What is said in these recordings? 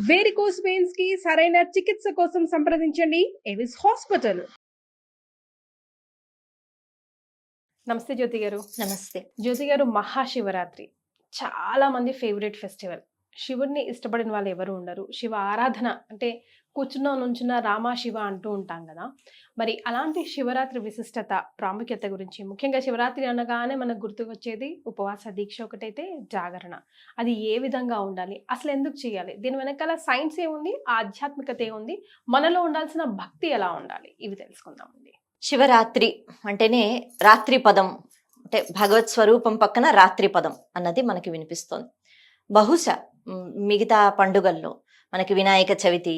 Varicose veins కి సరైన చికిత్స కోసం సంప్రదించండి ఎవిస్ హాస్పిటల్. నమస్తే జ్యోతి గారు. నమస్తే. జ్యోతి గారు, మహాశివరాత్రి చాలా మంది ఫేవరెట్ ఫెస్టివల్. శివుడిని ఇష్టపడిన వాళ్ళు ఎవరు ఉండరు. శివ ఆరాధన అంటే కూర్చున్న నుంచున్న రామ శివ అంటూ ఉంటాం కదా. మరి అలాంటి శివరాత్రి విశిష్టత, ప్రాముఖ్యత గురించి, ముఖ్యంగా శివరాత్రి అనగానే మనకు గుర్తుకొచ్చేది ఉపవాస దీక్ష ఒకటైతే జాగరణ. అది ఏ విధంగా ఉండాలి, అసలు ఎందుకు చేయాలి, దీని వెనకాల సైన్స్ ఏముంది, ఆధ్యాత్మికత ఏముంది, మనలో ఉండాల్సిన భక్తి ఎలా ఉండాలి, ఇవి తెలుసుకుందామండి. శివరాత్రి అంటేనే రాత్రి పదం, అంటే భగవత్ స్వరూపం పక్కన రాత్రి పదం అన్నది మనకి వినిపిస్తోంది. బహుశా మిగతా పండుగల్లో మనకి వినాయక చవితి,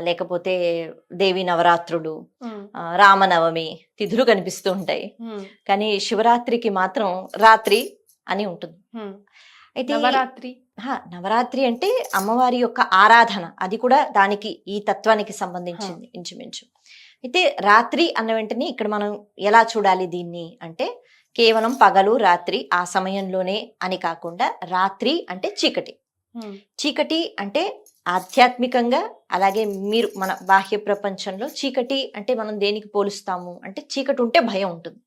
లేకపోతే దేవి నవరాత్రులు, రామనవమి తిథులు కనిపిస్తూ ఉంటాయి. కానీ శివరాత్రికి మాత్రం రాత్రి అని ఉంటుంది. అయితే నవరాత్రి అంటే అమ్మవారి యొక్క ఆరాధన, అది కూడా దానికి ఈ తత్వానికి సంబంధించింది ఇంచుమించు. అయితే రాత్రి అన్న వెంటనే ఇక్కడ మనం ఎలా చూడాలి దీన్ని అంటే, కేవలం పగలు రాత్రి ఆ సమయంలోనే అని కాకుండా, రాత్రి అంటే చీకటి. చీకటి అంటే ఆధ్యాత్మికంగా, అలాగే మీరు మన బాహ్య ప్రపంచంలో చీకటి అంటే మనం దేనికి పోలుస్తాము అంటే, చీకటి ఉంటే భయం ఉంటుంది,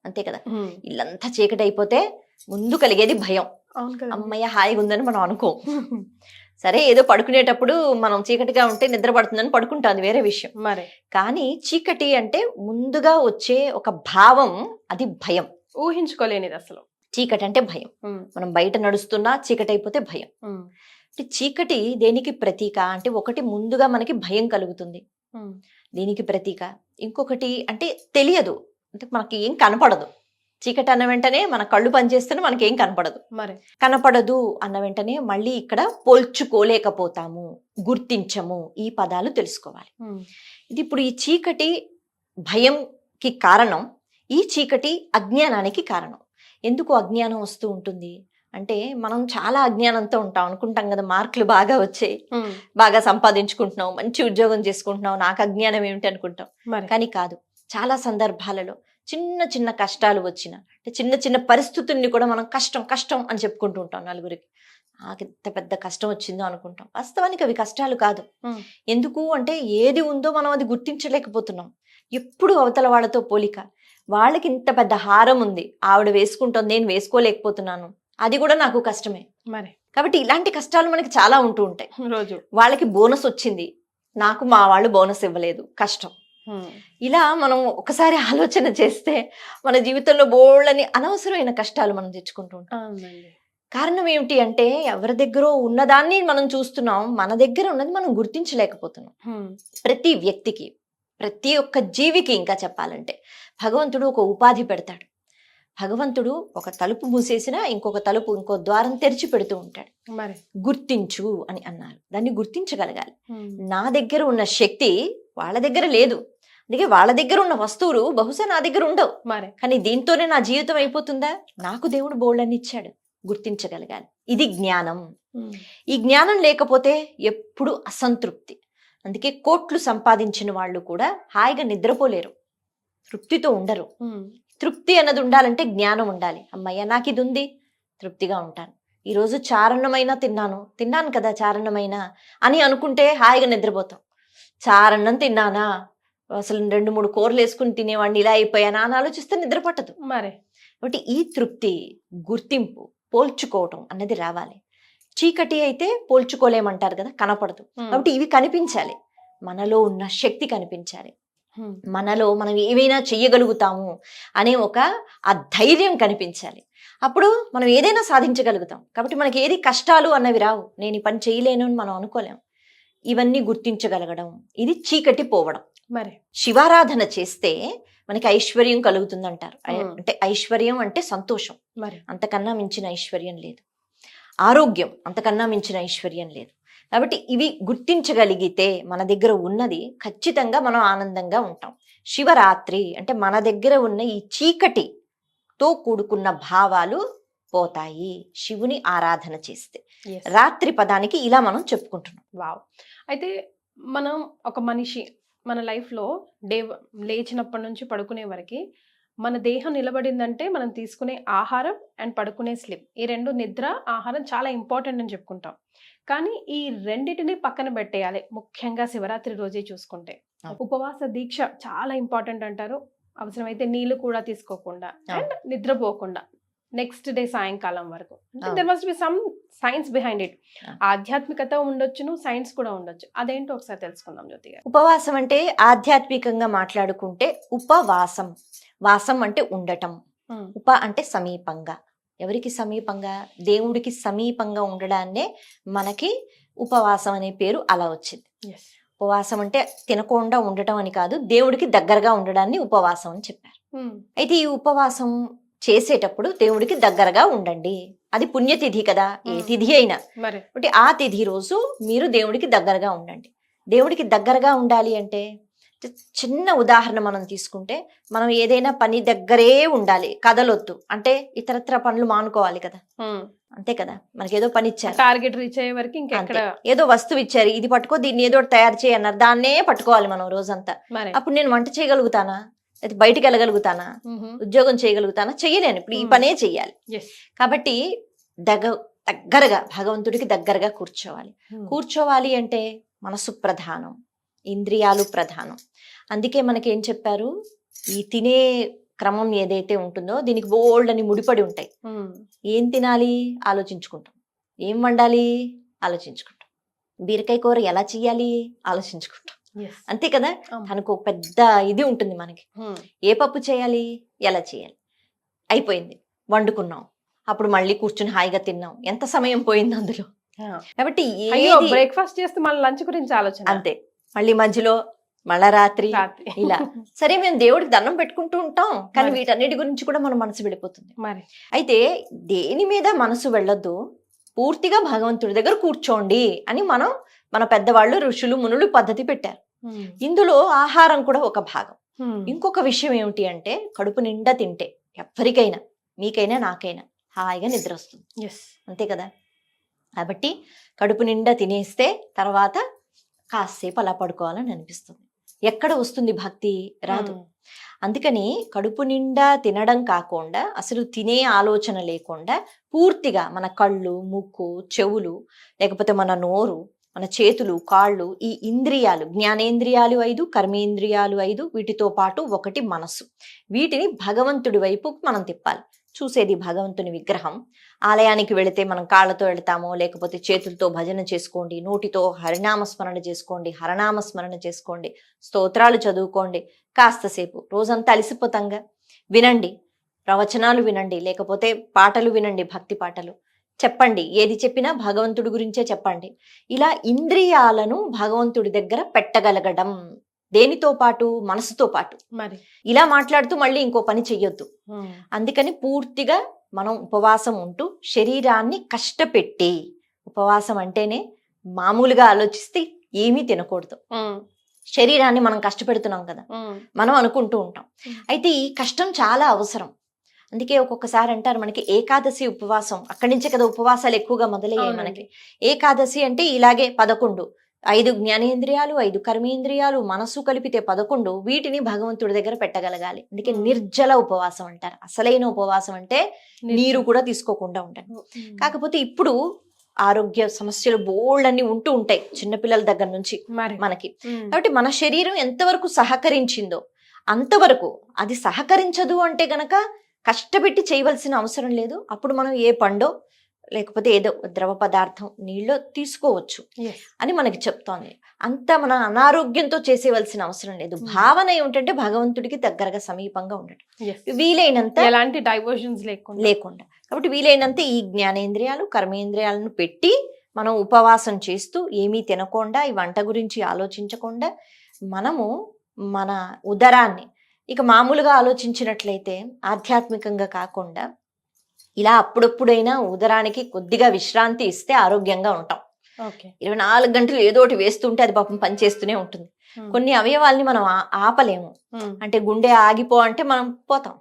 అంతే కదా. ఇల్లంతా చీకటి అయిపోతే ముందు కలిగేది భయం. అమ్మయ్య హాయిగా ఉందని మనం అనుకో. సరే, ఏదో పడుకునేటప్పుడు మనం చీకటిగా ఉంటే నిద్ర పడుతుందని పడుకుంటాం, వేరే విషయం. మరి కానీ చీకటి అంటే ముందుగా వచ్చే ఒక భావం, అది భయం. ఊహించుకోలేనిది అసలు. చీకటి అంటే భయం. మనం బయట నడుస్తున్నా చీకటి అయిపోతే భయం. చీకటి దేనికి ప్రతీక అంటే, ఒకటి ముందుగా మనకి భయం కలుగుతుంది, దీనికి ప్రతీక. ఇంకొకటి అంటే తెలియదు, అంటే మనకి ఏం కనపడదు. చీకటి అన్న వెంటనే మన కళ్ళు పనిచేస్తేనే మనకి ఏం కనపడదు. మరి కనపడదు అన్న వెంటనే మళ్ళీ ఇక్కడ పోల్చుకోలేకపోతాము, గుర్తించము, ఈ పదాలు తెలుసుకోవాలి. ఇది ఇప్పుడు ఈ చీకటి భయంకి కారణం, ఈ చీకటి అజ్ఞానానికి కారణం. ఎందుకు అజ్ఞానం వస్తూ ఉంటుంది అంటే, మనం చాలా అజ్ఞానంతో ఉంటాం, అనుకుంటాం కదా మార్కులు బాగా వచ్చాయి, బాగా సంపాదించుకుంటున్నాం, మంచి ఉద్యోగం చేసుకుంటున్నాం, నాకు అజ్ఞానం ఏమిటి అనుకుంటాం. కానీ కాదు. చాలా సందర్భాలలో చిన్న చిన్న కష్టాలు వచ్చిన, అంటే చిన్న చిన్న పరిస్థితుల్ని కూడా మనం కష్టం కష్టం అని చెప్పుకుంటూ ఉంటాం నలుగురికి. నాకు ఎంత పెద్ద కష్టం వచ్చిందో అనుకుంటాం. వాస్తవానికి అవి కష్టాలు కాదు. ఎందుకు అంటే, ఏది ఉందో మనం అది గుర్తించలేకపోతున్నాం. ఎప్పుడు అవతల వాళ్ళతో పోలిక. వాళ్ళకి ఇంత పెద్ద హారం ఉంది, ఆవిడ వేసుకుంటుంది, నేను వేసుకోలేకపోతున్నాను, అది కూడా నాకు కష్టమే. మరి కాబట్టి ఇలాంటి కష్టాలు మనకి చాలా ఉంటూ ఉంటాయి. రోజు వాళ్ళకి బోనస్ వచ్చింది, నాకు మా వాళ్ళు బోనస్ ఇవ్వలేదు, కష్టం. ఇలా మనం ఒకసారి ఆలోచన చేస్తే మన జీవితంలో బోళ్ళని అనవసరమైన కష్టాలు మనం తెచ్చుకుంటూ ఉంటాం. కారణం ఏమిటి అంటే, ఎవరి దగ్గర ఉన్నదాన్ని మనం చూస్తున్నాం, మన దగ్గర ఉన్నది మనం గుర్తించలేకపోతున్నాం. ప్రతి వ్యక్తికి, ప్రతి ఒక్క జీవికి ఇంకా చెప్పాలంటే భగవంతుడు ఒక ఉపాధి పెడతాడు. భగవంతుడు ఒక తలుపు మూసేసినా ఇంకొక తలుపు, ఇంకో ద్వారం తెరిచి పెడుతూ ఉంటాడు. గుర్తించు అని అన్నారు, దాన్ని గుర్తించగలగాలి. నా దగ్గర ఉన్న శక్తి వాళ్ళ దగ్గర లేదు, అందుకే వాళ్ళ దగ్గర ఉన్న వస్తువులు బహుశా నా దగ్గర ఉండవు. కానీ దీంతోనే నా జీవితం అయిపోతుందా? నాకు దేవుడు బోళ్ళని ఇచ్చాడు, గుర్తించగలగాలి. ఇది జ్ఞానం. ఈ జ్ఞానం లేకపోతే ఎప్పుడు అసంతృప్తి. అందుకే కోట్లు సంపాదించిన వాళ్ళు కూడా హాయిగా నిద్రపోలేరు, తృప్తితో ఉండరు. తృప్తి అన్నది ఉండాలంటే జ్ఞానం ఉండాలి. అమ్మయ్య నాకు ఇది ఉంది, తృప్తిగా ఉంటాను. ఈరోజు చారణమైనా తిన్నాను కదా చారణమైనా అని అనుకుంటే హాయిగా నిద్రపోతాం. చారణం తిన్నానా, అసలు 2-3 కూరలు వేసుకుని తినేవాడిని, ఇలా అయిపోయానా అని ఆలోచిస్తే నిద్ర పట్టదు. మరి కాబట్టి ఈ తృప్తి, గుర్తింపు, పోల్చుకోవటం అన్నది రావాలి. చీకటి అయితే పోల్చుకోలేమంటారు కదా, కనపడదు. కాబట్టి ఇవి కనిపించాలి, మనలో ఉన్న శక్తి కనిపించాలి, మనలో మనం ఏవైనా చెయ్యగలుగుతాము అనే ఆ ధైర్యం కనిపించాలి. అప్పుడు మనం ఏదైనా సాధించగలుగుతాం. కాబట్టి మనకి ఏది కష్టాలు అన్నవి రావు, నేను ఈ పని చేయలేను అని మనం అనుకోలేం. ఇవన్నీ గుర్తించగలగడం, ఇది చీకటి పోవడం. మరి శివారాధన చేస్తే మనకి ఐశ్వర్యం కలుగుతుందంటారు. అంటే ఐశ్వర్యం అంటే సంతోషం, మరి అంతకన్నా మించిన ఐశ్వర్యం లేదు. ఆరోగ్యం, అంతకన్నా మించిన ఐశ్వర్యం లేదు. కాబట్టి ఇవి గుర్తించగలిగితే మన దగ్గర ఉన్నది ఖచ్చితంగా మనం ఆనందంగా ఉంటాం. శివరాత్రి అంటే మన దగ్గర ఉన్న ఈ చీకటితో కూడుకున్న భావాలు పోతాయి శివుని ఆరాధన చేస్తే. రాత్రి పదానికి ఇలా మనం చెప్పుకుంటున్నాం. వావ్. అయితే మనం ఒక మనిషి మన లైఫ్లో లేచినప్పటి నుంచి పడుకునే వరకు మన దేహం నిలబడిందంటే మనం తీసుకునే ఆహారం అండ్ పడుకునే స్లీప్, ఈ రెండు, నిద్ర ఆహారం చాలా ఇంపార్టెంట్ అని చెప్పుకుంటాం. కానీ ఈ రెండిటిని పక్కన పెట్టేయాలి, ముఖ్యంగా శివరాత్రి రోజే చూసుకుంటే. అవును. ఉపవాస దీక్ష చాలా ఇంపార్టెంట్ అంటారు. అవసరమైతే నీళ్లు కూడా తీసుకోకుండా అవును. అండ్ నిద్రపోకుండా నెక్స్ట్ డే సాయంకాలం వరకు. అంటే అవును. There must be some science behind it. అవును. ఆధ్యాత్మికత ఉండొచ్చును, సైన్స్ కూడా ఉండొచ్చు. అదేంటో ఒకసారి తెలుసుకుందాం జ్యోతి గారు. ఉపవాసం అంటే ఆధ్యాత్మికంగా మాట్లాడుకుంటే ఉపవాసం, వాసం అంటే ఉండటం, ఉప అంటే సమీపంగా, ఎవరికి సమీపంగా, దేవుడికి సమీపంగా ఉండడాన్నే మనకి ఉపవాసం అనే పేరు అలా వచ్చింది. Yes. ఉపవాసం అంటే తినకుండా ఉండటం అని కాదు, దేవుడికి దగ్గరగా ఉండడాన్ని ఉపవాసం అని చెప్పారు. అయితే ఈ ఉపవాసం చేసేటప్పుడు దేవుడికి దగ్గరగా ఉండండి. అది పుణ్యతిథి కదా, ఏ తిథి అయినా. మరి అంటే ఆ తిథి రోజు మీరు దేవుడికి దగ్గరగా ఉండండి. దేవుడికి దగ్గరగా ఉండాలి అంటే చిన్న ఉదాహరణ మనం తీసుకుంటే, మనం ఏదైనా పని దగ్గరే ఉండాలి, కదలొద్దు అంటే ఇతరత్ర పనులు మానుకోవాలి కదా, అంతే కదా. మనకి ఏదో పని ఇచ్చారు, టార్గెట్ రీచ్ అయ్యే వరకు ఇంకెక్కడ, ఏదో వస్తువు ఇచ్చారు, ఇది పట్టుకో, దీన్ని ఏదో తయారు చేయన్నారు, దాన్నే పట్టుకోవాలి మనం రోజంతా. మరి అప్పుడు నేను వంట చేయగలుగుతానా, అయితే బయటికి వెళ్ళగలుగుతానా, ఉద్యోగం చేయగలుగుతానా? చెయ్యలేను. ఇప్పుడు ఈ పనే చెయ్యాలి. కాబట్టి దగ్గరగా భగవంతుడికి దగ్గరగా కూర్చోవాలి. కూర్చోవాలి అంటే మనసు ప్రధానం, ఇంద్రియాలు ప్రధానం. అందుకే మనకేం చెప్పారు, ఈ తినే క్రమం ఏదైతే ఉంటుందో దీనికి బోల్డ్ అని ముడిపడి ఉంటాయి. ఏం తినాలి ఆలోచించుకుంటాం, ఏం వండాలి ఆలోచించుకుంటాం, బీరకాయ కూర ఎలా చెయ్యాలి ఆలోచించుకుంటాం, అంతే కదా. తనకు పెద్ద ఇది ఉంటుంది మనకి, ఏ పప్పు చేయాలి, ఎలా చేయాలి, అయిపోయింది, వండుకున్నాం, అప్పుడు మళ్ళీ కూర్చుని హాయిగా తిన్నాం, ఎంత సమయం పోయింది అందులో. కాబట్టి బ్రేక్ఫాస్ట్ చేస్తే మళ్ళీ లంచ్ గురించి ఆలోచన, అంతే, మళ్ళీ మధ్యలో మళ్ళా రాత్రి ఇలా. సరే, మేము దేవుడికి దండం పెట్టుకుంటూ ఉంటాం, కానీ వీటన్నిటి గురించి కూడా మన మనసు వెళ్ళిపోతుంది. మరి అయితే దేని మీద మనసు వెళ్ళొద్దు, పూర్తిగా భగవంతుడి దగ్గర కూర్చోండి అని మన పెద్దవాళ్ళు, ఋషులు, మునులు పద్ధతి పెట్టారు. ఇందులో ఆహారం కూడా ఒక భాగం. ఇంకొక విషయం ఏమిటి అంటే, కడుపు నిండా తింటే ఎవరికైనా, మీకైనా నాకైనా హాయిగా నిద్ర వస్తుంది, అంతే కదా. కాబట్టి కడుపు నిండా తినేస్తే తర్వాత కాసేపు అలా పడుకోవాలని అనిపిస్తుంది. ఎక్కడ వస్తుంది భక్తి? రాదు. అందుకని కడుపు నిండా తినడం కాకుండా, అసలు తినే ఆలోచన లేకుండా, పూర్తిగా మన కళ్ళు, ముక్కు, చెవులు, లేకపోతే మన నోరు, మన చేతులు, కాళ్ళు, ఈ ఇంద్రియాలు, జ్ఞానేంద్రియాలు 5, కర్మేంద్రియాలు 5, వీటితో పాటు ఒకటి మనసు, వీటిని భగవంతుడి వైపు మనం తిప్పాలి. చూసేది భగవంతుని విగ్రహం. ఆలయానికి వెళితే మనం కాళ్ళతో వెళతామో, లేకపోతే చేతులతో భజన చేసుకోండి, నోటితో హరినామస్మరణ చేసుకోండి, హరనామస్మరణ చేసుకోండి, స్తోత్రాలు చదువుకోండి. కాస్తసేపు రోజంతా అలసిపోతాంగా, వినండి, ప్రవచనాలు వినండి, లేకపోతే పాటలు వినండి, భక్తి పాటలు చెప్పండి, ఏది చెప్పినా భగవంతుడి గురించే చెప్పండి. ఇలా ఇంద్రియాలను భగవంతుడి దగ్గర పెట్టగలగడం, దేనితో పాటు? మనసుతో పాటు. మరి ఇలా మాట్లాడుతూ మళ్ళీ ఇంకో పని చెయ్యొద్దు. అందుకని పూర్తిగా మనం ఉపవాసం ఉంటూ శరీరాన్ని కష్టపెట్టి, ఉపవాసం అంటేనే మామూలుగా ఆలోచిస్తే ఏమీ తినకూడదు, శరీరాన్ని మనం కష్టపెడుతున్నాం కదా మనం అనుకుంటూ ఉంటాం. అయితే ఈ కష్టం చాలా అవసరం. అందుకే ఒక్కొక్కసారి అంటారు మనకి ఏకాదశి ఉపవాసం, అక్కడి నుంచే కదా ఉపవాసాలు ఎక్కువగా మొదలయ్యాయి మనకి. ఏకాదశి అంటే ఇలాగే 11, 5 జ్ఞానేంద్రియాలు, 5 కర్మేంద్రియాలు, మనసు కలిపితే 11, వీటిని భగవంతుడి దగ్గర పెట్టగలగాలి. అందుకే నిర్జల ఉపవాసం అంటారు. అసలైన ఉపవాసం అంటే నీరు కూడా తీసుకోకుండా ఉంటారు. కాకపోతే ఇప్పుడు ఆరోగ్య సమస్యలు బోల్డ్ అన్ని ఉంటూ ఉంటాయి చిన్నపిల్లల దగ్గర నుంచి మనకి. కాబట్టి మన శరీరం ఎంతవరకు సహకరించిందో అంతవరకు, అది సహకరించదు అంటే గనక కష్టపెట్టి చేయవలసిన అవసరం లేదు. అప్పుడు మనం ఏ పండో లేకపోతే ఏదో ద్రవ పదార్థం నీళ్ళో తీసుకోవచ్చు అని మనకి చెప్తోంది. అంత మన అనారోగ్యంతో చేసేవలసిన అవసరం లేదు. భావన ఏమిటంటే భగవంతుడికి దగ్గరగా సమీపంగా ఉండటం, వీలైనంత ఎలాంటి డైవర్షన్స్ లేకుండా. కాబట్టి వీలైనంత ఈ జ్ఞానేంద్రియాలు, కర్మేంద్రియాలను పెట్టి మనం ఉపవాసం చేస్తూ, ఏమీ తినకుండా, ఈ వంట గురించి ఆలోచించకుండా, మనము మన ఉదరాన్ని ఇక మామూలుగా ఆలోచించినట్లయితే ఆధ్యాత్మికంగా కాకుండా ఇలా అప్పుడప్పుడైనా ఉదరానికి కొద్దిగా విశ్రాంతి ఇస్తే ఆరోగ్యంగా ఉంటాం. 24 గంటలు ఏదో ఒకటి వేస్తుంటే అది పాపం పనిచేస్తూనే ఉంటుంది. కొన్ని అవయవాల్ని మనం ఆపలేము. అంటే గుండె ఆగిపో అంటే మనం పోతాం,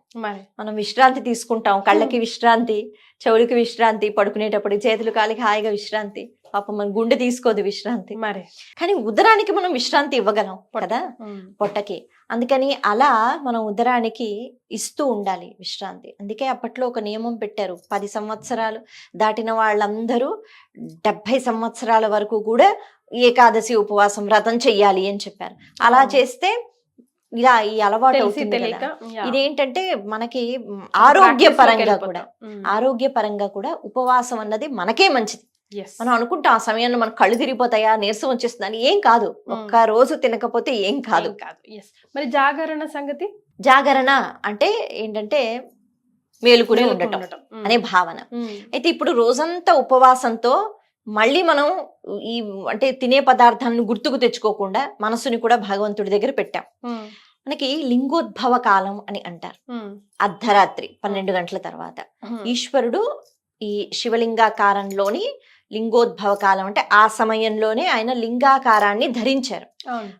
మనం విశ్రాంతి తీసుకుంటాం. కళ్ళకి విశ్రాంతి, చెవులకి విశ్రాంతి, పడుకునేటప్పుడు చేతులు కాలికి హాయిగా విశ్రాంతి, పాపం మన గుండె తీసుకోదు విశ్రాంతి, మరి కానీ ఉదరానికి మనం విశ్రాంతి ఇవ్వగలం కదా, పొట్టకి. అందుకని అలా మనం ఉదరానికి ఇస్తూ ఉండాలి విశ్రాంతి. అందుకే అప్పట్లో ఒక నియమం పెట్టారు, 10 సంవత్సరాలు దాటిన వాళ్ళందరూ 70 సంవత్సరాల వరకు కూడా ఏకాదశి ఉపవాసం వ్రతం చెయ్యాలి అని చెప్పారు. అలా చేస్తే ఇలా ఈ అలవాటు అవుతుంది కదా. ఇదేంటంటే మనకి ఆరోగ్యపరంగా కూడా ఉపవాసం అన్నది మనకే మంచిది. మనం అనుకుంటాం ఆ సమయంలో మన కళ్ళు తిరిగిపోతాయా, నీరసం వచ్చేస్తుందని. ఏం కాదు, ఒక్క రోజు తినకపోతే ఏం కాదు. మరి జాగరణ సంగతి? జాగరణ అంటే ఏంటంటే మేలుకుని ఉండటం అనే భావన. అయితే ఇప్పుడు రోజంతా ఉపవాసంతో మళ్ళీ మనం ఈ అంటే తినే పదార్థాలను గుర్తుకు తెచ్చుకోకుండా మనసుని కూడా భగవంతుడి దగ్గర పెట్టాం. మనకి లింగోద్భవ కాలం అని అంటారు. అర్ధరాత్రి 12 గంటల తర్వాత ఈశ్వరుడు ఈ శివలింగాకారంలోని లింగోద్భవ కాలం అంటే ఆ సమయంలోనే ఆయన లింగాకారాన్ని ధరించారు.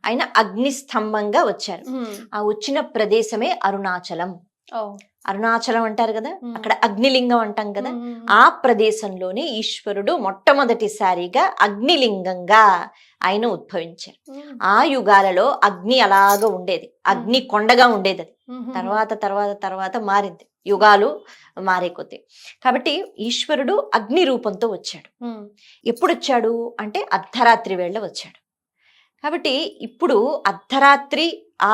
ఆయన అగ్నిస్తంభంగా వచ్చారు. ఆ వచ్చిన ప్రదేశమే అరుణాచలం. అరుణాచలం అంటారు కదా, అక్కడ అగ్నిలింగం అంటాం కదా. ఆ ప్రదేశంలోనే ఈశ్వరుడు మొట్టమొదటిసారిగా అగ్నిలింగంగా ఆయన ఉద్భవించారు. ఆ యుగాలలో అగ్ని అలాగా ఉండేది, అగ్ని కొండగా ఉండేది. అది తర్వాత తర్వాత తర్వాత మారింది, యుగాలు మారే కొద్దీ. కాబట్టి ఈశ్వరుడు అగ్ని రూపంతో వచ్చాడు. ఎప్పుడు వచ్చాడు అంటే అర్ధరాత్రి వేళ వచ్చాడు. కాబట్టి ఇప్పుడు అర్ధరాత్రి ఆ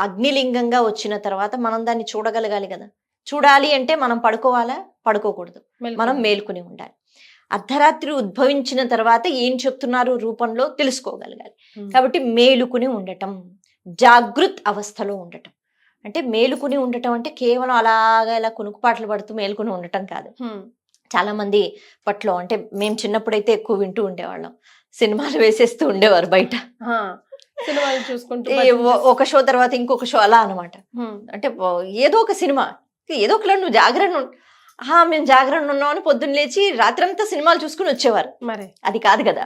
అగ్నిలింగంగా వచ్చిన తర్వాత మనం దాన్ని చూడగలగాలి కదా. చూడాలి అంటే మనం పడుకోవాలా? పడుకోకూడదు, మనం మేల్కొని ఉండాలి. అర్ధరాత్రి ఉద్భవించిన తర్వాత ఏం చెప్తున్నారు రూపంలో తెలుసుకోగలగాలి. కాబట్టి మేలుకుని ఉండటం, జాగృత్ అవస్థలో ఉండటం. అంటే మేలుకుని ఉండటం అంటే కేవలం అలాగా ఇలా కునుకుపాట్లు పడుతూ మేలుకుని ఉండటం కాదు. చాలా మంది పట్లో అంటే మేము చిన్నప్పుడైతే ఎక్కువ వింటూ ఉండేవాళ్ళం, సినిమాలు వేసేస్తూ ఉండేవారు బయట, సినిమాలు చూసుకుంటూ ఒక షో తర్వాత ఇంకొక షో అలా అనమాట. అంటే ఏదో ఒక సినిమా, ఏదో ఒక నువ్వు జాగరణ, మేము జాగరణ ఉన్నామని పొద్దున్న లేచి రాత్రంతా సినిమాలు చూసుకుని వచ్చేవారు. మరి అది కాదు కదా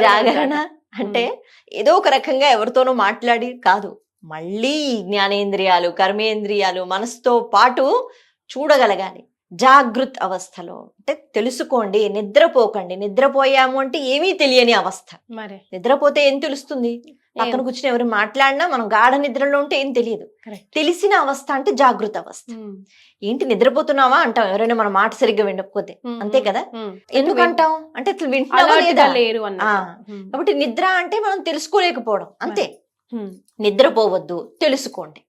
జాగరణ అంటే. ఏదో ఒక రకంగా ఎవరితోనో మాట్లాడి కాదు, మళ్ళీ జ్ఞానేంద్రియాలు, కర్మేంద్రియాలు, మనసుతో పాటు చూడగలగాలి జాగృత్ అవస్థలో. అంటే తెలుసుకోండి, నిద్రపోకండి. నిద్రపోయాము అంటే ఏమీ తెలియని అవస్థ. మరి నిద్రపోతే ఏం తెలుస్తుంది? పక్కన కూర్చుని ఎవరు మాట్లాడినా మనం గాఢ నిద్రలో ఉంటే ఏం తెలియదు. తెలిసిన అవస్థ అంటే జాగృత అవస్థ. ఏంటి నిద్రపోతున్నావా అంటాం ఎవరైనా మన మాట సరిగ్గా వినకపోతే, అంతే కదా. ఎందుకంటాం అంటే వింటున్నావా లేదా. కాబట్టి నిద్ర అంటే మనం తెలుసుకోలేకపోవడం, అంతే. నిద్రపోవద్దు, తెలుసుకోండి.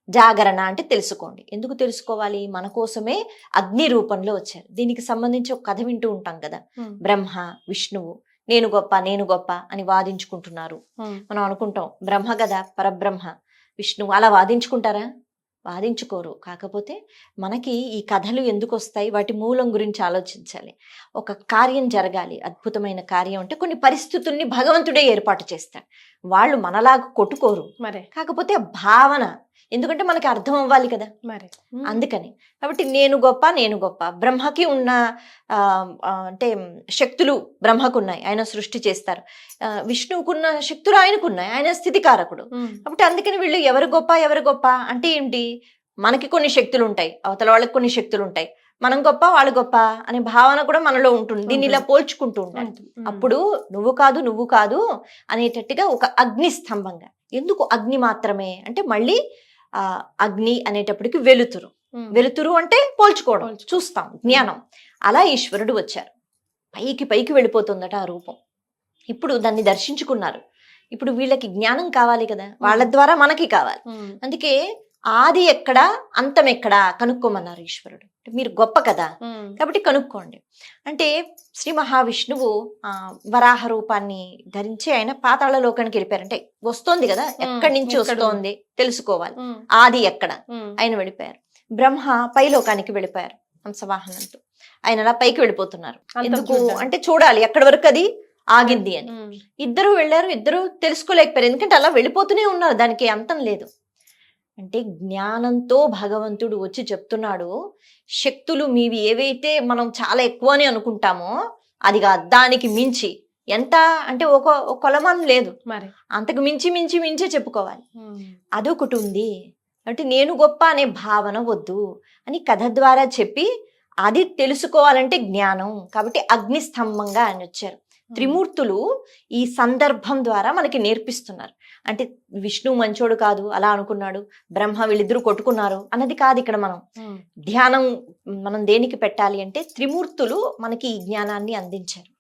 జాగరణ అంటే తెలుసుకోండి. ఎందుకు తెలుసుకోవాలి? మన కోసమే అగ్ని రూపంలో వచ్చారు. దీనికి సంబంధించి ఒక కథ వింటూ ఉంటాం కదా. బ్రహ్మ విష్ణువు నేను గొప్ప నేను గొప్ప అని వాదించుకుంటున్నారు. మనం అనుకుంటాం బ్రహ్మ కదా పరబ్రహ్మ, విష్ణువు అలా వాదించుకుంటారా? వాదించుకోరు. కాకపోతే మనకి ఈ కథలు ఎందుకు వస్తాయి, వాటి మూలం గురించి ఆలోచించాలి. ఒక కార్యం జరగాలి, అద్భుతమైన కార్యం అంటే కొన్ని పరిస్థితుల్ని భగవంతుడే ఏర్పాటు చేస్తాడు. వాళ్ళు మనలాగా కొట్టుకోరు, కాకపోతే భావన, ఎందుకంటే మనకి అర్థం అవ్వాలి కదా మరి, అందుకని. కాబట్టి నేను గొప్ప నేను గొప్ప, బ్రహ్మకి ఉన్న అంటే శక్తులు బ్రహ్మకున్నాయి, ఆయన సృష్టి చేస్తారు. విష్ణువుకున్న శక్తులు ఆయనకున్నాయి, ఆయన స్థితికారకుడు. కాబట్టి అందుకని వీళ్ళు ఎవరు గొప్ప ఎవరు గొప్ప అంటే ఏంటి? మనకి కొన్ని శక్తులు ఉంటాయి, అవతల వాళ్ళకి కొన్ని శక్తులు ఉంటాయి, మనం గొప్ప వాళ్ళు గొప్ప అనే భావన కూడా మనలో ఉంటుంది. దీన్ని ఇలా పోల్చుకుంటూ ఉంటాం. అప్పుడు నువ్వు కాదు అనేటట్టుగా ఒక అగ్ని స్తంభంగా. ఎందుకు అగ్ని మాత్రమే అంటే మళ్ళీ అగ్ని అనేటప్పటికి వెలుతురు అంటే పోల్చుకోవడం, చూస్తాం, జ్ఞానం. అలా ఈశ్వరుడు వచ్చారు, పైకి వెళ్ళిపోతుందట ఆ రూపం. ఇప్పుడు దాన్ని దర్శించుకున్నారు. ఇప్పుడు వీళ్ళకి జ్ఞానం కావాలి కదా, వాళ్ళ ద్వారా మనకి కావాలి. అందుకే ఆది ఎక్కడా అంతం ఎక్కడా కనుక్కోమన్నారు ఈశ్వరుడు. మీరు గొప్ప కదా కాబట్టి కనుక్కోండి అంటే. శ్రీ మహావిష్ణువు వరాహ రూపాన్ని ధరించి ఆయన పాతాళ లోకానికి వెళ్ళిపోయారంటే వస్తోంది కదా, ఎక్కడి నుంచి వస్తోంది తెలుసుకోవాలి, ఆది ఎక్కడ, ఆయన వెళ్ళిపోయారు. బ్రహ్మ పై లోకానికి వెళ్ళిపోయారు హంసవాహనంతో, ఆయన అలా పైకి వెళ్ళిపోతున్నారు. ఎందుకు అంటే చూడాలి ఎక్కడి వరకు అది ఆగింది అని. ఇద్దరు వెళ్ళారు, ఇద్దరు తెలుసుకోలేకపోయారు, ఎందుకంటే అలా వెళ్ళిపోతూనే ఉన్నారు, దానికి అంతం లేదు. అంటే జ్ఞానంతో భగవంతుడు వచ్చి చెప్తున్నాడు, శక్తులు మీవి ఏవైతే మనం చాలా ఎక్కువ అని అనుకుంటామో అది కాదు, దానికి మించి. ఎంత అంటే ఒక కొలమానం లేదు, మరి అంతకు మించే చెప్పుకోవాలి. అదొకటి ఉంది. అంటే నేను గొప్ప అనే భావన వద్దు అని కథ ద్వారా చెప్పి అది తెలుసుకోవాలంటే జ్ఞానం. కాబట్టి అగ్ని స్తంభంగా ఆయన వచ్చారు. త్రిమూర్తులు ఈ సందర్భం ద్వారా మనకి నేర్పిస్తున్నారు. అంటే విష్ణు మంచోడు కాదు అలా అనుకున్నాడు, బ్రహ్మ వీళ్ళిద్దరూ కొట్టుకున్నారు అన్నది కాదు. ఇక్కడ మనం ధ్యానం మనం దేనికి పెట్టాలి అంటే త్రిమూర్తులు మనకి ఈ జ్ఞానాన్ని అందించారు.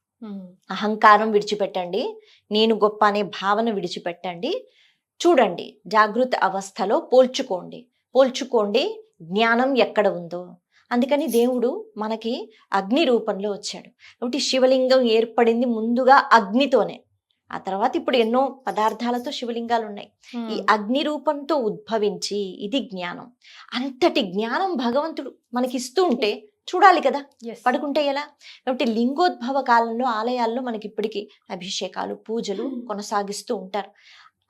అహంకారం విడిచిపెట్టండి, నేను గొప్ప అనే భావన విడిచిపెట్టండి, చూడండి జాగృత అవస్థలో పోల్చుకోండి జ్ఞానం ఎక్కడ ఉందో. అందుకని దేవుడు మనకి అగ్ని రూపంలో వచ్చాడు. కాబట్టి శివలింగం ఏర్పడింది ముందుగా అగ్నితోనే, ఆ తర్వాత ఇప్పుడు ఎన్నో పదార్థాలతో శివలింగాలు ఉన్నాయి. ఈ అగ్ని రూపంతో ఉద్భవించి ఇది జ్ఞానం. అంతటి జ్ఞానం భగవంతుడు మనకి ఇస్తూ ఉంటే చూడాలి కదా, పడుకుంటే ఎలా? కాబట్టి లింగోద్భవ కాలంలో ఆలయాల్లో మనకి ఇప్పటికీ అభిషేకాలు పూజలు కొనసాగిస్తూ ఉంటారు.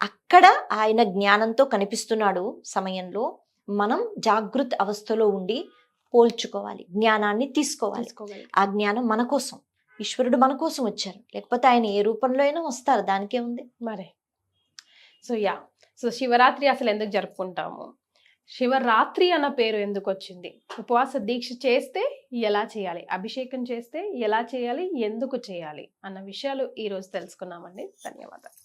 అక్కడ ఆయన జ్ఞానంతో కనిపిస్తున్నాడు సమయంలో మనం జాగృత అవస్థలో ఉండి పోల్చుకోవాలి, జ్ఞానాన్ని తీసుకోవాలి. ఆ జ్ఞానం మన కోసం, ఈశ్వరుడు మన కోసం వచ్చారు, లేకపోతే ఆయన ఏ రూపంలో అయినా వస్తారు, దానికే ఉంది మరి. సో శివరాత్రి అసలు ఎందుకు జరుపుకుంటాము, శివరాత్రి అన్న పేరు ఎందుకు వచ్చింది, ఉపవాస దీక్ష చేస్తే ఎలా చేయాలి, అభిషేకం చేస్తే ఎలా చేయాలి, ఎందుకు చేయాలి అన్న విషయాలు ఈరోజు తెలుసుకున్నామండి. ధన్యవాదాలు.